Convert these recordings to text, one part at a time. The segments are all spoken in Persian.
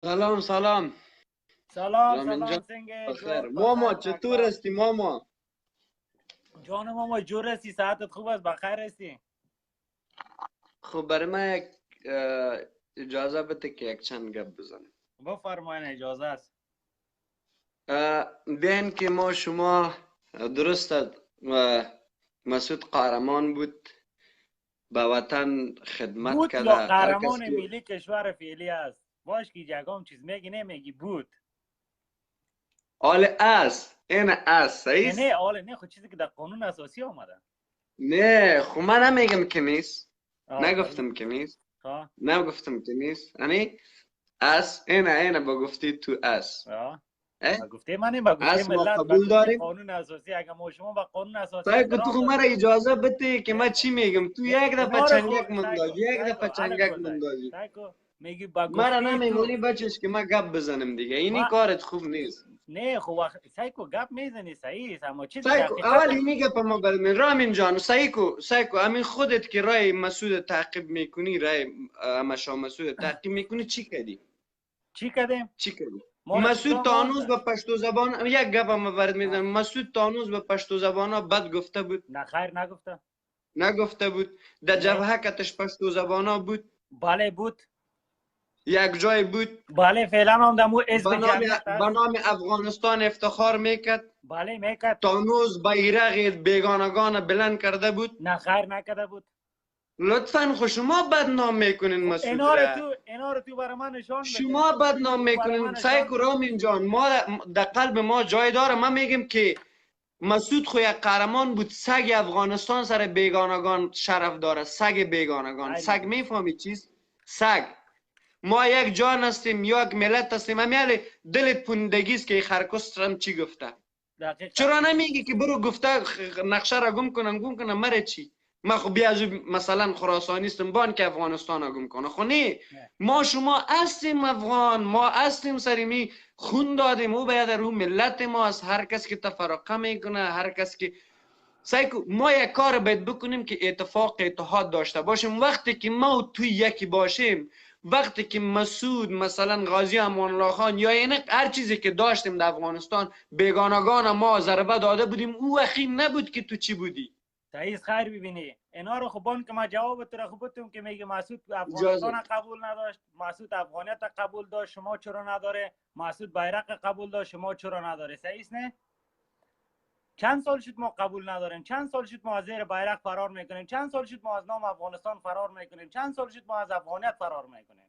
سلام سلام. سلام رامین سلام جان سنگه بخیر. جور ماما بخیر چطور تکبر. هستی ماما؟ جان ماما جور هستی؟ ساعتت خوب است؟ بخیر هستی؟ خب برای من یک اجازه بده که یک چند گپ بزنم. بفرمایین اجازه است. بین که ما شما درست است، مسعود قهرمان بود، به وطن خدمت بود یا کرده. هر کس قهرمان که ملی کشور فعلی است؟ باش که جگام چیز میگی نمیگی بود. آل است این است صحیح نه است؟ آله نه خود چیزی که در قانون اساسی آمده. نه خب من نمیگم که نیست، صحیح. نگفتم که نیست، ها نگفتم که نیست. یعنی است اینه با گفتی تو است. ها اه؟ با گفته من با گفته است ما ملت با قبول گفته داریم. قانون اساسی. اگه ما شما با قانون اساسی سایکو تو احترام خود مرا داشته اجازه بده که نه من چی میگم. تو نه یک دفعه اینا رو خو چنگک سایکو مندازی، یک سایکو دفعه الک چنگک بازای مندازی. سایکو میگی با مرا گفته تو نمیمونی بچش که من گپ بزنم دیگه. اینی ما کارت خوب نیست. نه خب سایکو گپ میزنی صحیح است اما چیزی که سایکو حقیقت اول اینی گپ ما برمی رامین جان. سایکو همین خودت که رای مسعود تعقیب میکنی، رای مشا مسعود تعقیب میکنی، چی کردی؟ چی کردیم چی کردی؟ ما را مسعود چیکار ما تانوز به پشتو زبان یک گپ ما برد میدم. مسعود تانوز به پشتو زبان ها بد گفته بود؟ نه خیر نگفته نگفته بود. در نه جبهه کتش پشتو زبان ها بود؟ بله بود یک جای بود بله فعلا هم دمو به حزب نام جمعیت به است نام افغانستان افتخار میکرد. بله میکرد تانوز بیرق بیگانگان بلند کرده بود. نه خیر نکرده بود لطفا خود شما بدنام میکنین خب مسعود را. اینا رو تو برای من نشان بده شما بدنام تو برای من میکنین. سعی نشان کو بده رامین جان، ما در قلب ما جای داره. ما میگیم که مسعود خو یک قهرمان بود. سگ افغانستان سر بیگانگان شرف داره. سگ بیگانگان. خیر سگ میگیم میفهمی چیست؟ سگ. ما یک جان هستیم، یک ملت هستیم. همیاله دلت پوندگی است که خرکس ترم چی گفته. دقیقا چرا نمیگی که برو گفته نقشه را گم کنم مره چی؟ ما خب بیا از مثلا خراسانیستم بان که افغانستان را گم کنه. خب نه، نه ما شما هستیم افغان، ما هستیم سریمی خون دادیم. او باید رو ملت ما است. هر کس که تفرقه میکنه، هر کس که سایکو، ما یک کار باید بکنیم که اتفاق اتحاد داشته باشیم. وقتی که ما و توی یکی باشیم، وقتی که مسعود مثلا غازی امان الله خان یا یعنی هر چیزی که داشتیم در افغانستان بیگانگان ما ضربه داده بودیم، او وخیم نبود که تو چی بودی. صحیح است. خیر ببینی اینا رو خوبان که ما جواب تو را خوب بتیم که میگه مسعود اجازه افغانستان قبول نداشت، مسعود افغانیت قبول داشت، شما چرا نداره؟ مسعود بیرق قبول داشت، شما چرا نداره؟ صحیح است نه؟ چند سال شد ما قبول نداریم؟ چند سال شد ما از زیر بیرق فرار میکنیم؟ چند سال شد ما از نام افغانستان فرار میکنیم؟ چند سال شد ما از افغانیت فرار میکنیم؟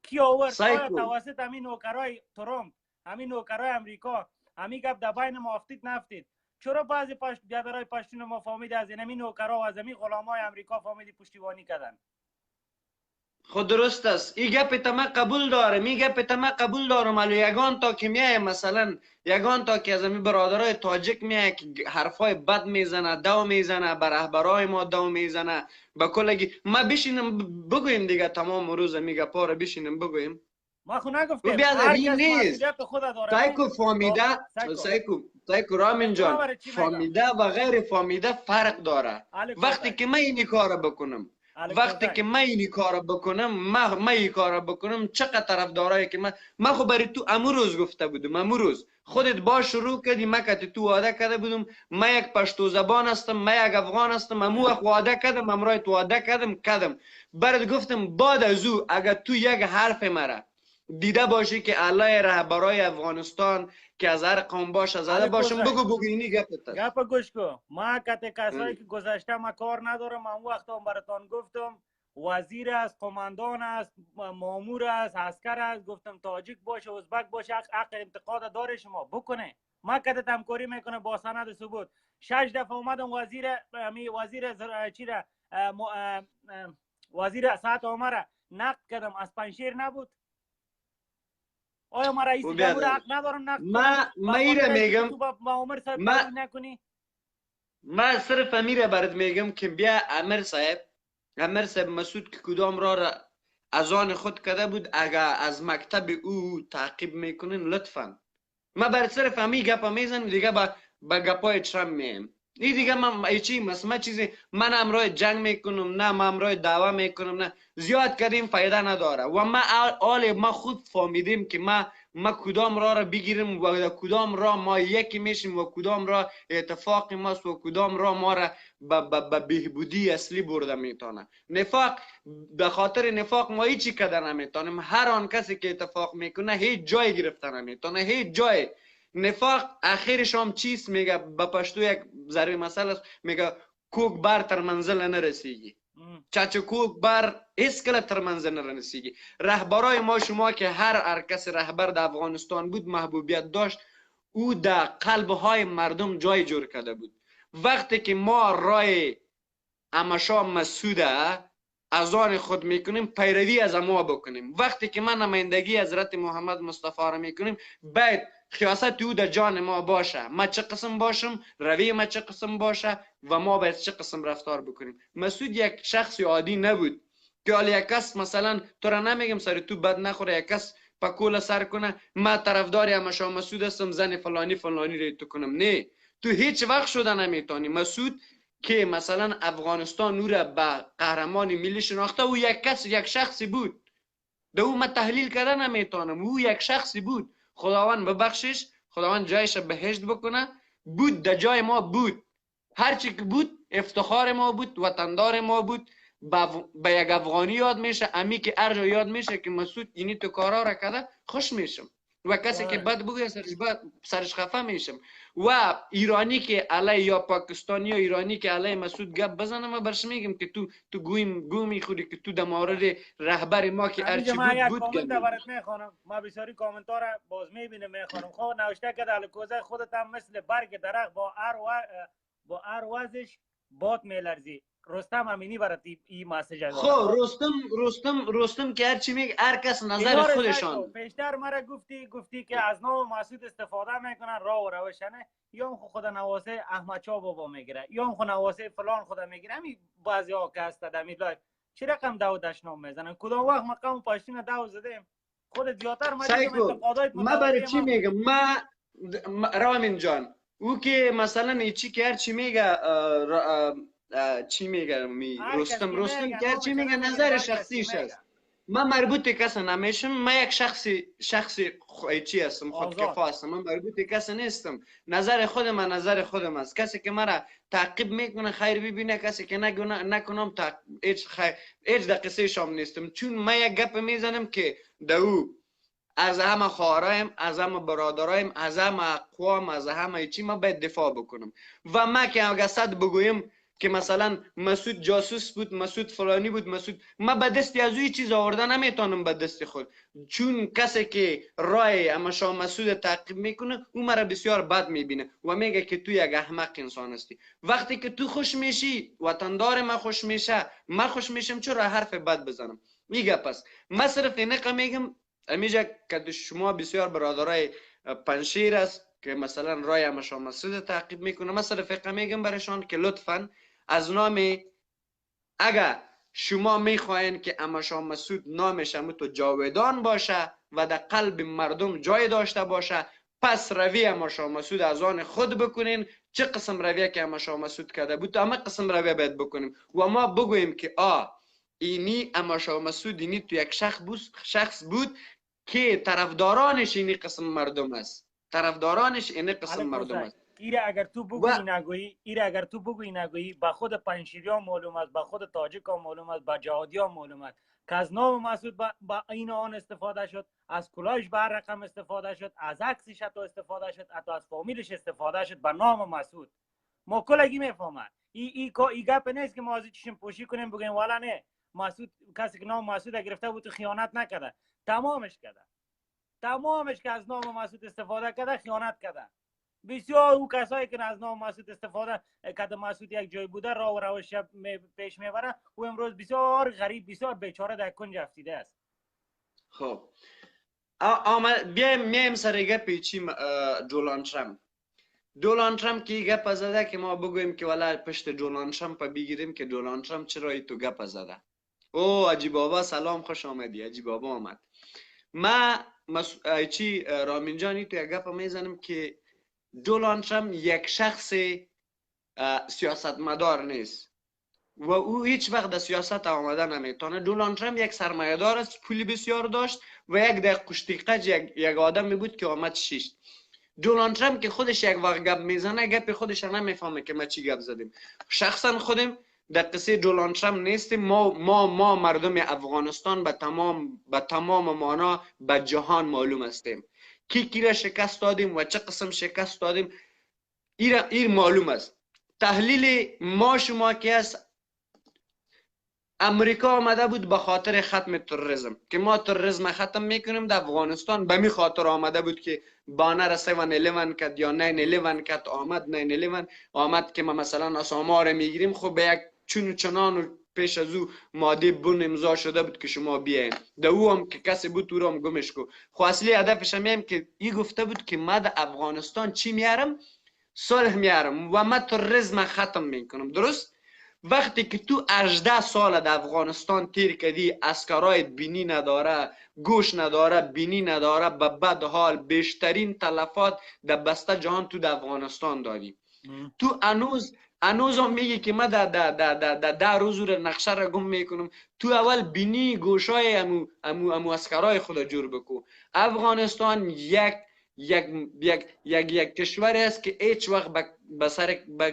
کی آورد؟ آیا سایکو توسط همین نوکرای ترامپ، همین نوکرای امریکا، همین گپ در بین ما افتید نفتید؟ چرا بعضی جدرای پشتون ما فهمید از این نوکرا و از این غلامای امریکا فهمید پشتیبانی کردن؟ خود درست است. این گپ تما قبول دارم، این گپ تما قبول دارم. ولی یگان تا که میای مثلا یگان تا که از این برادرای تاجیک میای که حرفای بد میزنه، دو میزنه، بر رهبرای ما دو میزنه، با کلگی ما بشینم بگویم دیگه. تمام روز میگه پاره بشینم بگویم. ما خو و نگفتیم بیادر هر این کس نیست. مسئولیت خود داره نه. سایکو فامیده، سایکو سایکو رامین سایکو ما جان، برای چی میگم؟ فامیده و غیر فامیده فرق داره. الک وقتی بازای که من اینی کار بکنم، الک وقتی بازای که من اینی کار بکنم، من این کار بکنم، چقدر طرفدارایی که من خب برای تو امروز گفته بودم. امروز خودت با شروع کردی، من که تو وعده کرده بودم من یک پشتو زبان هستم، من یک افغان هستم. امو وقت وعده کردم، امرای تو وعده کردم. برات گفتم بعد از او اگر تو یک حرف مرا دیده باشی که علای رهبرای افغانستان که از هر قوم باشه زده الک باشم، بازای بگو اینی گپت است. گپ گوش کو. ما کت کسایی که گذشته ما کار ندارم. من وقت هم براتان گفتم وزیر است، قماندان است، مامور است، عسکر است. گفتم تاجیک باشه، ازبک باشه، حق انتقاد داره شما بکنه. ما کت همکاری میکنه با سند ثبوت. 6 دفعه اومدم وزیر چی را وزیر ساعت عمر نقد کردم، از پنشیر نبود. آیا ما رئیس و جمهور بیادر حق ندارم نقد کنم ما به ایره خاطر اینکه میگم، تو با عمر صاحب ما توهین نکنی؟ ما صرف امیره برات میگم که بیا امیر صاحب مسعود که کدام را از آن خود کده بود، اگر از مکتب او تعقیب میکنین لطفا. ما برای صرف امی گپا میزنیم دیگه. با گپای چرم میم. این دیگه من ایچی مسمه چیزی من امرای جنگ میکنم نه من امرای دعوا میکنم نه زیاد کردیم فایده نداره و ما خود فهمیدیم که ما کدام راه را بگیریم و کدام راه ما یکی میشیم و کدام راه اتفاق ماست و کدام راه ما را به بهبودی اصلی برده میتونه. نفاق به خاطر نفاق ما هیچی کده نمیتونیم. هر آن کسی که اتفاق میکنه هیچ جای گرفته نمیتونه، هیچ جای. نفاق اخیرش هم چیز میگه، به پشتو یک ضربی مثل است، میگه کوک بر تر منزل نرسیگی. چچ کوک بر اسکل تر منزل نرسیگی. رهبرای ما شما که هر کس رهبر در افغانستان بود محبوبیت داشت، او در قلب های مردم جای جور کرده بود. وقتی که ما رای امشا مسعوده از آن خود میکنیم پیروی از ما بکنیم. وقتی که ما نمایندگی حضرت محمد مصطفی را میکنیم باید خیاست او در جان ما باشه. ما چه قسم باشم، روی ما چه قسم باشه و ما باید چه قسم رفتار بکنیم. مسعود یک شخص عادی نبود که حالا یک کس مثلا تو را نمیگم سر تو بد نخوره، یک کس پکول سر کنه ما طرفدار امشا مسعود هستم زن فلانی فلانی رو تو کنم. نه، تو هیچ وقت شده نمیتونی. مسعود که مثلا افغانستان او را به قهرمان ملی شناخته، او یک شخصی بود. ده او ما تحلیل کردن نمیتونم. او یک شخصی بود. خداوند ببخشش، خداوند جایش بهشت بکنه. بود در جای ما بود، هرچی که بود افتخار ما بود، وطندار ما بود. به یک افغانی یاد میشه، امی که هر جا یاد میشه که مسعود اینی تو کارا را کرده، خوش میشم. و کسی که بد بگه سرش خفه میشم. و ایرانی که علی یا پاکستانی یا ایرانی که علی مسعود گپ بزنه، ما برش میگم که تو گوی میخوری که تو در مورد رهبر ما که هرچی بود کامنت برات میخوانم. ما بسیاری کامنت ها را باز میبینم میخوانم. خود نوشته که در کوزه خودت هم مثل برگ درخت با هر وزش باد میلرزی. رستم امینی برات این مسیج داره. خب رستم که هرچی میگه هر کس نظر خودشان. پیشتر مرا گفتی که از نام مسعود استفاده میکنن راه و روشنه، یا خود نواسه احمد شاه بابا میگیره یا خود نواسه فلان خدا میگیره. همین بعضی ها که هست در لایف چه رقم داو دشنام میزنن. کدام وقت مقام پاشتین داو زدیم خود زیادتر ما برای چی میگم؟ رامین جان او که مثلا چی که هر چی میگه چی میگه رستم که هر چی میگه نظر شخصیش است. من مربوط کس نمیشم. من یک شخصی چی هستم، خودکفا هستم. من مربوط کس نیستم. نظر خودم است. کسی که مرا تعقیب میکنه خیر ببینه، کسی که نکنم هیچ دقیقه شام نیستم. چون من یک گپ میزنم که دو از همه خواهرایم، از همه برادرایم، از همه اقوام، از همه چی ما باید دفاع بکنم. و ما که اگه صد بگویم که مثلا مسعود جاسوس بود، مسعود فلانی بود، مسعود، ما به دستی از اوی چیز آورده نمیتونم به دست خود. چون کسی که رای اما شاه مسعود تعقیب میکنه او مرا بسیار بد میبینه و میگه که تو یک احمق انسان هستی. وقتی که تو خوش میشی وطندار ما خوش میشه، ما خوش میشم، چرا حرف بد بزنم؟ میگه پس ما صرف اینه میگم امیجا که شما بسیار برادرای پنشیر است که مثلا رای امشا مسعود تعقیب میکنه، من صرف میگم برشان که لطفا از نام، اگر شما میخواین که امشا مسعود نامش تو جاودان باشه و در قلب مردم جای داشته باشه، پس روی امشا مسعود از آن خود بکنین. چه قسم رویه که امشا مسعود کرده بود اما قسم رویه باید بکنیم و ما بگوییم که اینی امشا مسعود اینی تو یک شخص بود که طرفدارانش اینی قسم مردم است. طرفدارانش اینی قسم مردم است. ایره اگر تو بگویی نگویی به خود پنشیریان معلوم است، به خود تاجیکان معلوم است، به جهادیان معلوم است که از نام مسعود با این آن استفاده شد، از کلاهش به رقم استفاده شد، از عکسش حتی استفاده شد، حتی از فامیلش استفاده شد به نام مسعود. ما کلگی میفهمن ای گپ نیست که ما از چشم پوشی کنیم بگیم والا نه مسعود کسی که نام مسعود گرفته بود خیانت نکرده. تمامش که از نام مسعود استفاده کرده خیانت کرده. بسیار او کسایی که از نام مسعود استفاده کرده، مسعود یک جای بوده راه و روش پیش میبره، او امروز بسیار غریب، بسیار بیچاره در کنج افتیده است. خب بیایم سر گپ چی دونالد ترامپ که گپ زده که ما بگویم که والا پشت دونالد ترامپ بگیریم که دونالد ترامپ چرا تو گپ زده. او عجیب بابا سلام، خوش آمدی. عجیب بابا آمد. ما رامین جانی تو یک گپ میزنم که دونالد ترامپ یک شخص سیاستمدار نیست و او هیچ وقت در سیاست آمده نمیتونه. دونالد ترامپ یک سرمایه‌دار است، پولی بسیار داشت و یک در قشتیقج یک آدمی بود که آمد شیشت. دونالد ترامپ که خودش یک وقت گپ میزنه گپ خودش نمیفهمه که ما چی گپ زدیم. شخصا خودم در قصه دونالد ترامپ نیستیم. ما مردم افغانستان به تمام معنا به جهان معلوم هستیم کی را شکست دادیم و چه قسم شکست دادیم. این معلوم است. تحلیل ما شما که است، امریکا آمده بود به خاطر ختم تروریسم که ما تروریسم ختم میکنیم. در افغانستان به می خاطر آمده بود که بانر 7-11 کد یا 9-11 کد آمد. 9-11 آمد که ما مثلا اساما را میگیریم. خب به یک چون چنان پیش از او ماده بن امضا شده بود که شما بیاین در او هم که کسی بود او را هم گمش کو. خو اصلی هدفش هم که این گفته بود که ما در افغانستان چی میارم؟ صلح میارم و ما تروریسم ختم میکنم. درست؟ وقتی که تو 18 سال در افغانستان تیر کردی، اسکرایت بینی نداره، گوش نداره، بینی نداره، به بد حال بیشترین تلفات در بسته جهان تو در افغانستان دادی. تو انوز هم میگی که من در روز رو نقشه را گم میکنم. تو اول بینی گوشای امو اسکرای خود جور بکو. افغانستان یک کشور است که هیچ وقت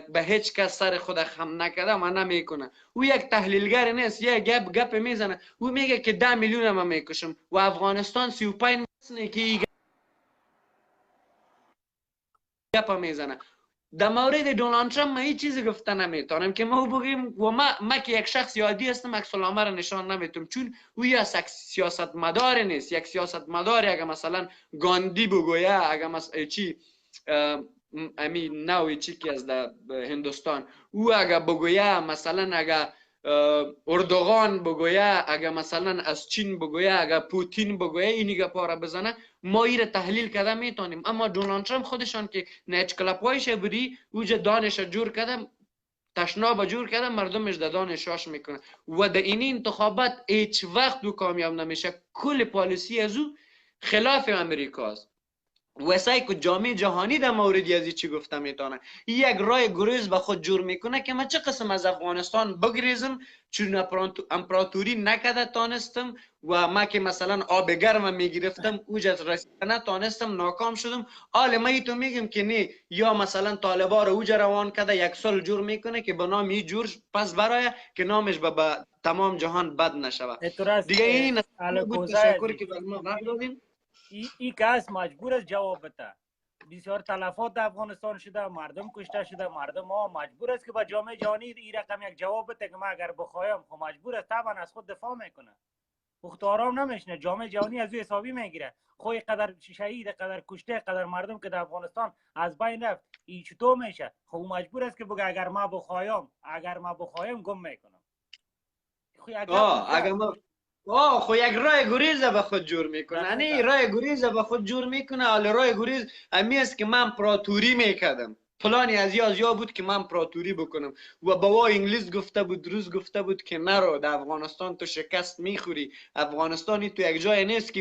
به هیچ کس سر خود خم نکده و نمیکنه. او یک تحلیلگر نیست، یک گپ میزنه. او میگه که 10 میلیون ما میکشم و افغانستان 35 میلیون که گپ میزنه. در مورد دونالد ترامپ من هیچ چیزی گفته نمیتونم که ما بگیم و ما که یک شخص عادی هستم عکس العمل را نشان نمیتونم، چون او یک سیاستمدار نیست. یک سیاستمدار اگه مثلا گاندی بگویه، اگه مثلا چی امی نوی چی که از در هندوستان او اگه بگویه، مثلا اگه اردوغان بگویه، اگه مثلا از چین بگویه، اگه پوتین بگویه، اینی گپا را بزنه ما ایره تحلیل کرده میتونیم. اما دونالد ترامپ خودشان که نیچ کلپایش بودی اوجه دانش جور کرده، تشناب جور کرده، مردمش در دانشاش میکنه و در این انتخابات هیچ وقت دو کامیاب نمیشه. کل پالیسی از او خلاف امریکاست. وسای که جامعه جهانی در مورد ازی چی گفته میتونه. یک راه گریز به خود جور میکنه که من چه قسم از افغانستان بگریزم چون امپراتوری نکده تانستم و ما که مثلا آب گرم میگرفتم اوجت رسیدن تانستم، ناکام شدم. حال ما ایتو میگم که نه، یا مثلا طالبا رو اوج روان کرده یک سال جور میکنه که به نام ای جور پس برای که نامش به تمام جهان بد نشوه. دیگه این بود تشکری که به ما وقت دادیم. ای کس مجبور است جواب بده. بسیار تلفات در افغانستان شده، مردم کشته شده، مردم ها مجبور است که با جامعه جهانی این رقم یک جواب بده که من اگر بخوایم خب مجبور است طبعا از خود دفاع میکنه. وقت آرام نمیشنه، جامعه جهانی از او حسابی میگیره. خو قدر شهید، قدر کشته، قدر مردم که در افغانستان از بین رفت، این چطور میشه؟ خب مجبور است که بگه اگر ما بخوایم گم میکنم. خو یک راه گریز به خود جور میکنه. نه راه گریز به خود جور میکنه. حال راه گریز امی است که من امپراتوری میکردم، پلانی از یا بود که من امپراتوری بکنم و بابا انگلیس گفته بود، روز گفته بود که نرو در افغانستان تو شکست میخوری. افغانستانی تو یک جای نیست که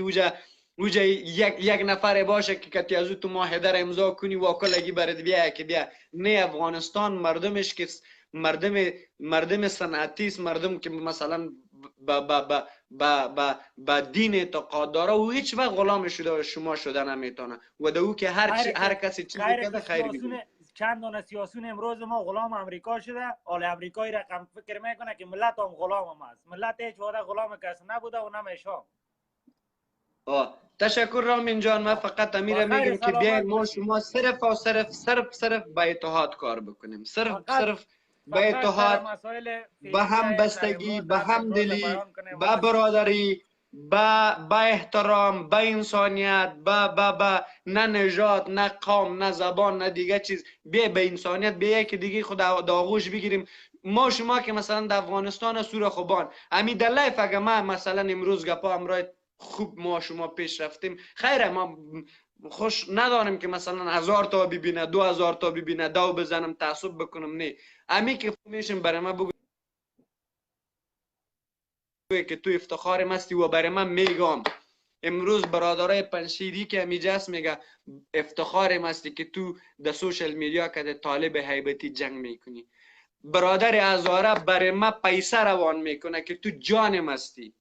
اوجا یک نفر باشه که کتی از تو معاهده را امضا کنی و کلگی برد بیا که بیا. نه، افغانستان مردمش که مردم صنعتی است، مردم که مثلا با دین اعتقاد داره و هیچ وقت غلام شما شده نمیتونه و دو که هر کسی چیزی کرده خیر بگیره. چند دانه سیاسون امروز ما غلام امریکا شده، حال امریکایی رقم فکر میکنه که ملت هم غلام هم است. ملت هیچ وقت غلام کس نبوده و نمیشه. تشکر رامین جان. من فقط امیره میگم که بیاین ما شما صرف و صرف به اتحاد کار بکنیم. صرف به اتحاد، به هم بستگی، به هم دلی، به برادری، به احترام، به انسانیت، به نه نژاد، نه قوم، نه زبان، نه دیگه چیز. به انسانیت، به که دیگه خود داغوش بگیریم. ما شما که مثلا در افغانستان سور خوبان امی در لایف اگه ما مثلا امروز گپا امرای خوب ما شما پیش رفتیم خیره، ما خوش ندارم که مثلا 1000 تا ببینه، 2000 تا ببینه، دو بزنم تعصب بکنم. نه، امی که میشم برای ما بگو که تو افتخار مستی و برای من میگم امروز برادرای پنشیری که همیجاست میگه افتخارم هستی که تو در سوشل میدیا که طالب حیبتی جنگ میکنی. برادر ازاره برای ما پیسه روان میکنه که تو جانم هستی،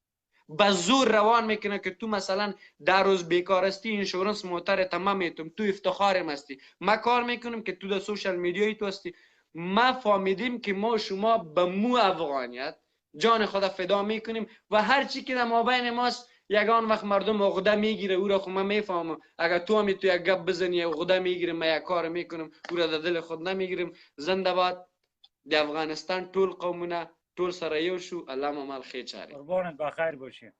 به زور روان میکنه که تو مثلا در روز بیکارستی اینشورنس موتر تمام میتونم، تو افتخارم هستی. ما کار میکنم که تو در سوشل میدیایی تو هستی. ما فهمیدیم که ما شما به مو افغانیت جان خدا فدا میکنیم و هر چی که در مابین ماست یگان وقت مردم عقده میگیره او را خود من میفهمم. اگر تو همی تو یک گپ بزنی عقده میگیره، من یک کار میکنم او را در دل خود نمیگیرم. زنده باد د افغانستان ټول قومونه ټول سره یو شو. الله مو مال خیر چاري. قربانت بخیر باشی.